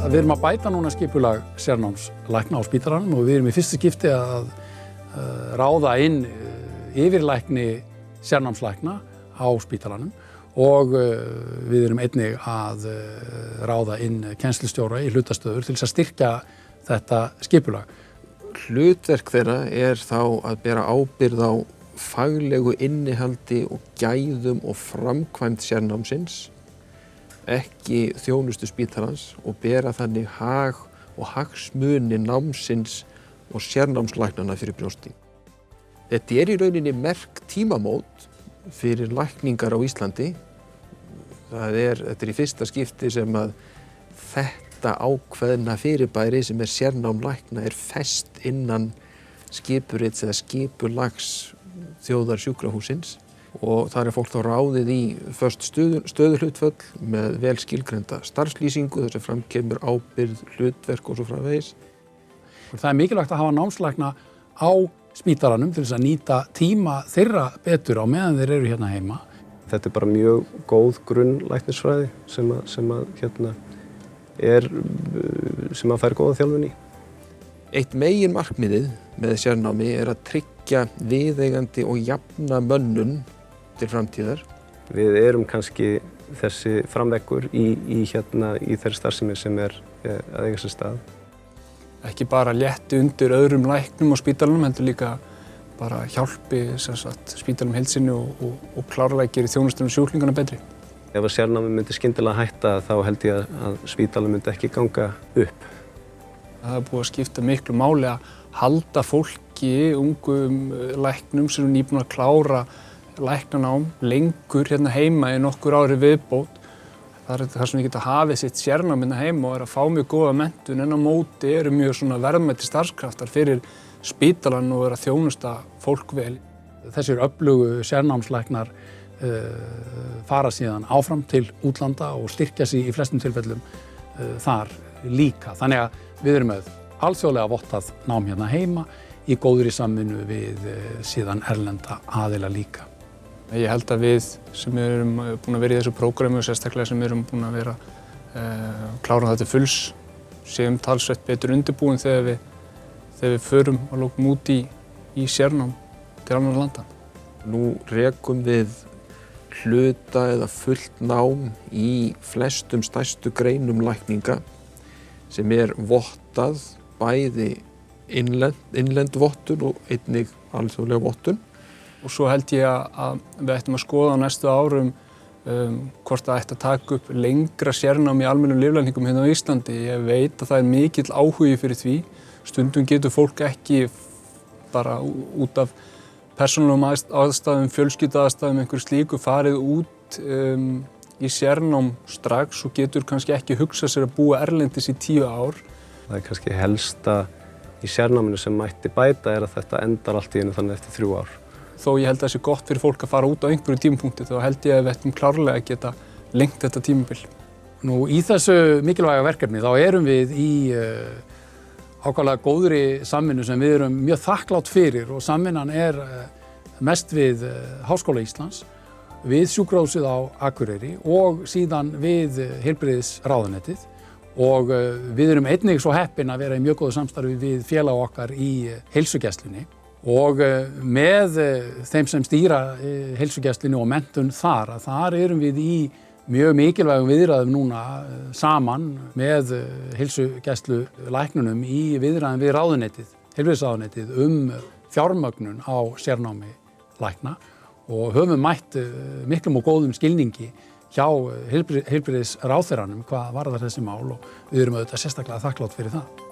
Við erum að bæta núna skipulag sérnámslækna á spítalanum og við erum í fyrsta skipti að ráða inn yfirlækni sérnámslækna á spítalanum og við erum einnig að ráða inn kennslustjóra í hlutastöður til þess að styrkja þetta skipulag. Hlutverk þeirra þá að bera ábyrgð á faglegu innihaldi og gæðum og framkvæmd sérnámsins, ekki þjónustu spítalans og bera þannig hag og hagsmuni námsins og sérnámslæknanna fyrir brjósti. Þetta í rauninni merk tímamót fyrir lækningar á Íslandi. Þetta í fyrsta skipti sem að þetta ákveðna fyrirbæri sem sérnám lækna fest innan skipurits eða skipulags þjóðarsjúkrahússins og þar fólk þá ráðið í föst stöðuhlutföll með vel skilgreinda starfslýsingu þar sem fram kemur ábyrgð, hlutverk og svo framvegis. Það mikilvægt að hafa námslækna á spítalanum til þess að nýta tíma þeirra betur á meðan þeir eru hérna heima. Þetta bara mjög góð grunnlæknisfræði sem að fær góða þjálfun í. Eitt meginmarkmiðið með sérnámi að tryggja viðeigandi og jafna mönnun til framtíðar. Við erum kannski þessi framveggur í þeirri starfsemi sem að eiga sér stað. Ekki bara létti undir öðrum læknum á spítalanum, heldur líka bara hjálpi spítalanum heild sinni og klárlega gerir þjónustunum sjúklingana betri. Ef að sérnámi myndi skyndilega hætta þá held ég að spítalinn myndi ekki ganga upp. Það búið að skipta miklu máli að halda fólki, ungum læknum sem eru nýbúin að klára læknanám lengur hérna heima í nokkur ári viðbót. Það sem við getum hafið sitt sérnám hérna heima og að fá mjög góða menntun en á móti eru mjög verðmætir starfskraftar fyrir spítalann og að þjónusta fólk vel. Þessir öflugu sérnámslæknar fara síðan áfram til útlanda og styrkja sig í flestum tilfellum þar líka. Þannig að við erum með alþjóðlega vottað nám hérna heima í góðri samvinnu við síðan erlenda aðila líka. Ég held að við sem erum búin að vera í þessu prógrami og sérstaklega sem erum búin að vera klára þetta fulls séum talsvert betur undirbúin þegar við förum að lokum út í sérnám til annarra landa. Nú rekum við hluta eða fullt nám í flestum stærstu greinum lækninga sem vottað bæði innlend vottun og einnig alþjóðlega vottun. Og svo held ég að við ættum að skoða á næstu árum hvort það ætti að taka upp lengra sérnám í almennum lyflækningum hérna á Íslandi. Ég veit að það mikill áhugi fyrir því. Stundum getur fólk ekki bara út af persónulegum aðstæðum, fjölskylduaðstæðum, einhverju slíku farið út í sérnám strax og getur kannski ekki hugsað sér að búa erlendis í 10 ár. Það kannski helsta í sérnáminu sem mætti bæta að þetta endar allt í einu þannig eftir 3 ár. Þó ég held að það sé gott fyrir fólk að fara út á einhverju tímapunkti þá held ég að við ættum klárlega að geta lengt þetta tímabil. Nú í þessu mikilvæga verkefni þá erum við í ákaflega góðri samvinnu sem við erum mjög þakklátt fyrir og samvinnan mest við Háskóla Íslands, við Sjúkrahúsið á Akureyri og síðan við Heilbrigðisráðuneytið og við erum einnig svo heppin að vera í mjög góðu samstarfi við félag okkar í heilsugæslunni og með þeim sem stýra heilsugæslunni og menntun þar erum við í mjög mikilvægum viðræðum núna saman með heilsugæslulæknunum í viðræðum við ráðuneytið, heilbrigðisráðuneytið fjármögnun á sérnámi lækna og höfum mætt miklum og góðum skilningi hjá heilbrigðisráðherranum hvað varðar þessi mál og við erum auðvitað sérstaklega þakklátt fyrir það.